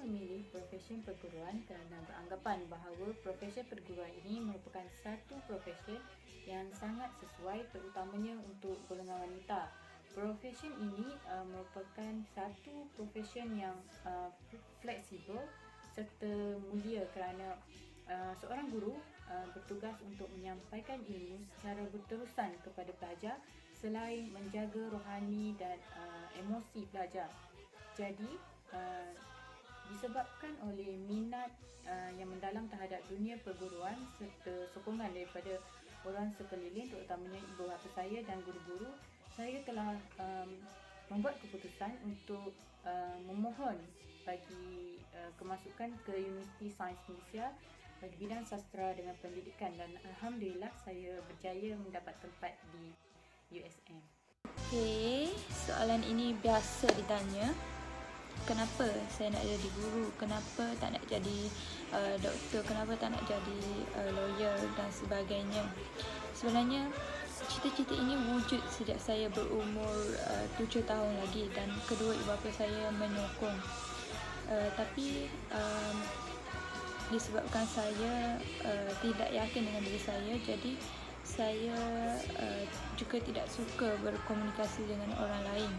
memilih profesi perguruan kerana beranggapan bahawa profesi perguruan ini merupakan satu profesi yang sangat sesuai terutamanya untuk golongan wanita. Profesi ini merupakan satu profesi yang fleksibel serta mulia kerana seorang guru bertugas untuk menyampaikan ilmu secara berterusan kepada pelajar selain menjaga rohani dan emosi pelajar. Jadi, disebabkan oleh minat yang mendalam terhadap dunia perguruan serta sokongan daripada orang sekeliling, terutamanya ibu bapa saya dan guru-guru, saya telah membuat keputusan untuk memohon bagi kemasukan ke Universiti Sains Malaysia bagi bidang sastra dengan pendidikan, dan alhamdulillah saya berjaya mendapat tempat di USM. Okey, soalan ini biasa ditanya. Kenapa saya nak jadi guru? Kenapa tak nak jadi doktor? Kenapa tak nak jadi lawyer dan sebagainya? Sebenarnya cita-cita ini wujud sejak saya berumur 7 tahun lagi dan kedua ibu bapa saya menyokong. Tapi disebabkan saya tidak yakin dengan diri saya, jadi saya juga tidak suka berkomunikasi dengan orang lain.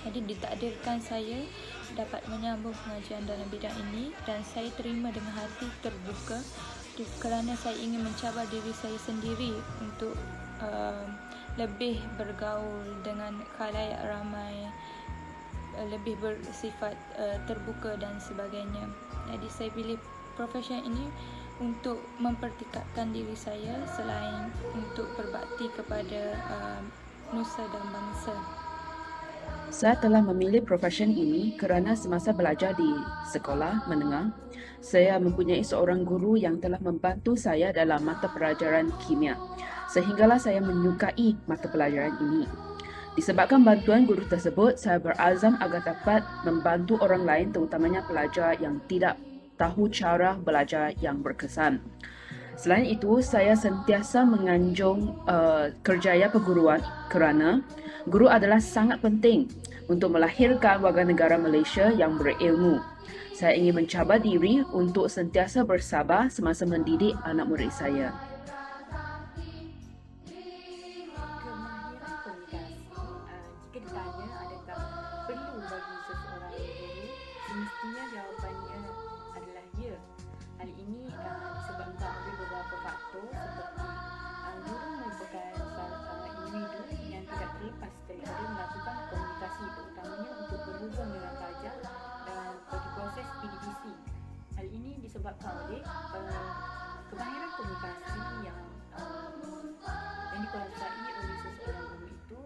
Jadi ditakdirkan saya dapat menyambung pengajian dalam bidang ini dan saya terima dengan hati terbuka kerana saya ingin mencabar diri saya sendiri untuk lebih bergaul dengan khalayak ramai, lebih bersifat terbuka dan sebagainya. Jadi saya pilih profesi ini untuk mempertingkatkan diri saya selain untuk berbakti kepada nusa dan bangsa. Saya telah memilih profesi ini kerana semasa belajar di sekolah menengah, saya mempunyai seorang guru yang telah membantu saya dalam mata pelajaran kimia, sehinggalah saya menyukai mata pelajaran ini. Disebabkan bantuan guru tersebut, saya berazam agar dapat membantu orang lain, terutamanya pelajar yang tidak tahu cara belajar yang berkesan. Selain itu, saya sentiasa menganjung kerjaya perguruan kerana guru adalah sangat penting untuk melahirkan warga negara Malaysia yang berilmu. Saya ingin mencabar diri untuk sentiasa bersabar semasa mendidik anak murid saya. Kemahiran komunikasi, jika ditanya adakah perlu bagi seseorang guru, semestinya jawapannya adalah ya. Hal ini disebabkan oleh beberapa faktor seperti guru merupakan individu yang tidak terlepas daripada melakukan komunikasi, terutamanya untuk berhubung dengan pelajar dan bagi proses PDDC. Hal ini disebabkan oleh kemahiran komunikasi yang dikuasai oleh seseorang guru itu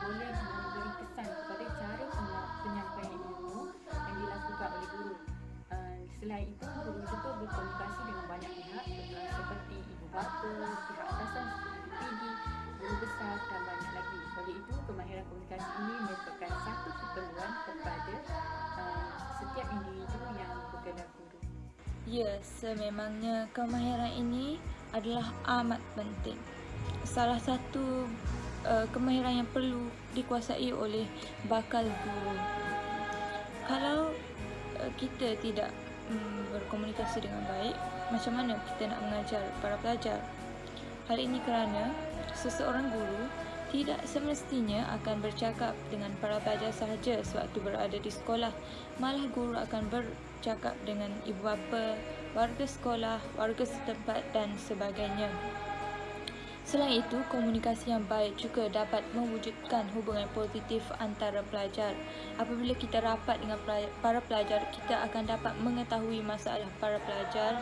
boleh memberi kesan kepada cara penyampaian ilmu yang dilakukan oleh guru. Selain itu, guru juga berkomunikasi dengan banyak pihak seperti ibu bapa, pihak atasan seperti PD, guru besar dan banyak lagi. Oleh itu, kemahiran komunikasi ini merupakan satu keperluan kepada setiap individu yang bergelar guru. Ya, sememangnya kemahiran ini adalah amat penting. Salah satu kemahiran yang perlu dikuasai oleh bakal guru. Kalau kita tidak berkomunikasi dengan baik, macam mana kita nak mengajar para pelajar? Hal ini kerana seseorang guru tidak semestinya akan bercakap dengan para pelajar sahaja sewaktu berada di sekolah. Malah guru akan bercakap dengan ibu bapa, warga sekolah, warga setempat dan sebagainya. Selain itu, komunikasi yang baik juga dapat mewujudkan hubungan positif antara pelajar. Apabila kita rapat dengan para pelajar, kita akan dapat mengetahui masalah para pelajar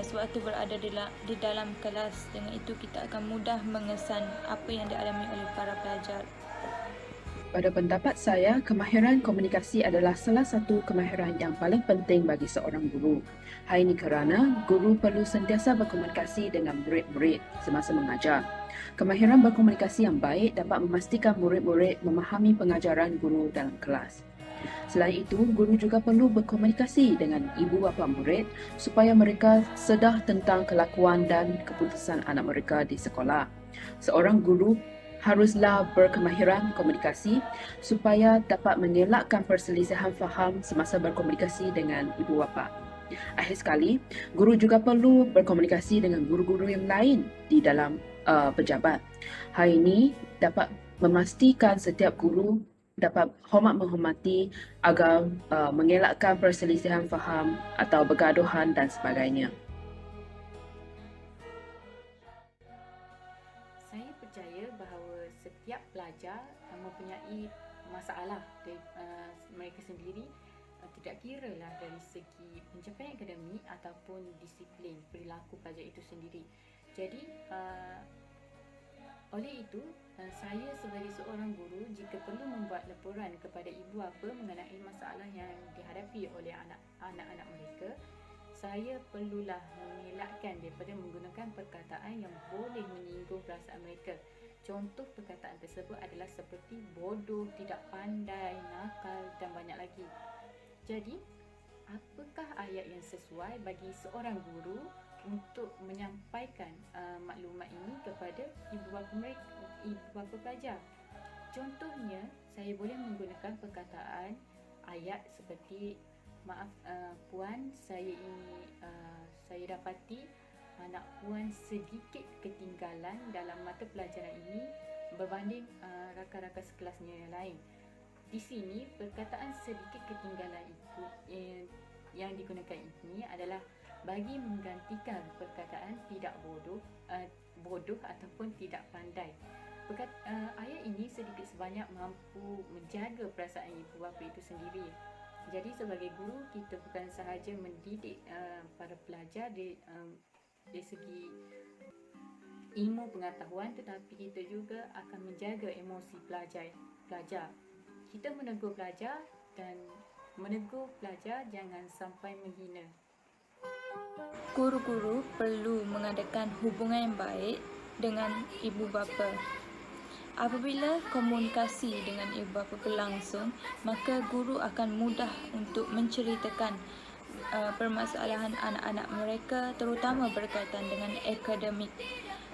sewaktu berada di dalam kelas. Dengan itu, kita akan mudah mengesan apa yang dialami oleh para pelajar. Pada pendapat saya, kemahiran komunikasi adalah salah satu kemahiran yang paling penting bagi seorang guru. Hal ini kerana guru perlu sentiasa berkomunikasi dengan murid-murid semasa mengajar. Kemahiran berkomunikasi yang baik dapat memastikan murid-murid memahami pengajaran guru dalam kelas. Selain itu, guru juga perlu berkomunikasi dengan ibu bapa murid supaya mereka sedar tentang kelakuan dan keputusan anak mereka di sekolah. Seorang guru haruslah berkemahiran komunikasi supaya dapat mengelakkan perselisihan faham semasa berkomunikasi dengan ibu bapa. Akhir sekali, guru juga perlu berkomunikasi dengan guru-guru yang lain di dalam pejabat. Hal ini dapat memastikan setiap guru dapat hormat menghormati agar mengelakkan perselisihan faham atau bergaduhan dan sebagainya. Saya percaya bahawa setiap pelajar mempunyai masalah dari mereka sendiri, tidak kiralah dari segi pencapaian akademik ataupun disiplin perilaku pelajar itu sendiri. Jadi oleh itu, saya sebagai seorang guru jika perlu membuat laporan kepada ibu bapa mengenai masalah yang dihadapi oleh anak-anak mereka, saya perlulah mengelakkan daripada menggunakan perkataan yang boleh menyinggung perasaan mereka. Contoh perkataan tersebut adalah seperti bodoh, tidak pandai, nakal dan banyak lagi. Jadi, apakah ayat yang sesuai bagi seorang guru untuk menyampaikan maklumat ini kepada ibu bapa pelajar? Contohnya, saya boleh menggunakan perkataan ayat seperti, maaf puan, saya dapati anak puan sedikit ketinggalan dalam mata pelajaran ini berbanding rakan-rakan sekelasnya yang lain. Di sini perkataan sedikit ketinggalan itu yang digunakan ini adalah bagi menggantikan perkataan tidak bodoh ataupun tidak pandai. Ayat ini sedikit sebanyak mampu menjaga perasaan ibu bapa itu sendiri. Jadi sebagai guru, kita bukan sahaja mendidik para pelajar dari segi ilmu pengetahuan, tetapi kita juga akan menjaga emosi pelajar. Kita menegur pelajar dan menegur pelajar jangan sampai menghina. Guru-guru perlu mengadakan hubungan yang baik dengan ibu bapa. Apabila komunikasi dengan ibu bapa berlangsung, maka guru akan mudah untuk menceritakan permasalahan anak-anak mereka, terutama berkaitan dengan akademik.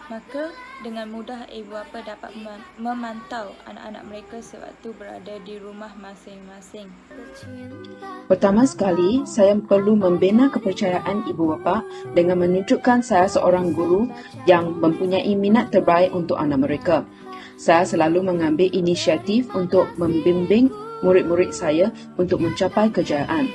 Maka dengan mudah ibu bapa dapat memantau anak-anak mereka sewaktu berada di rumah masing-masing. Pertama sekali, saya perlu membina kepercayaan ibu bapa dengan menunjukkan saya seorang guru yang mempunyai minat terbaik untuk anak mereka. Saya selalu mengambil inisiatif untuk membimbing murid-murid saya untuk mencapai kejayaan.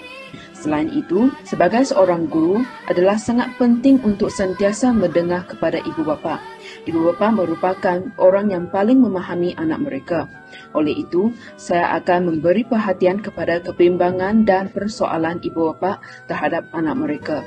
Selain itu, sebagai seorang guru adalah sangat penting untuk sentiasa mendengar kepada ibu bapa. Ibu bapa merupakan orang yang paling memahami anak mereka. Oleh itu, saya akan memberi perhatian kepada kebimbangan dan persoalan ibu bapa terhadap anak mereka.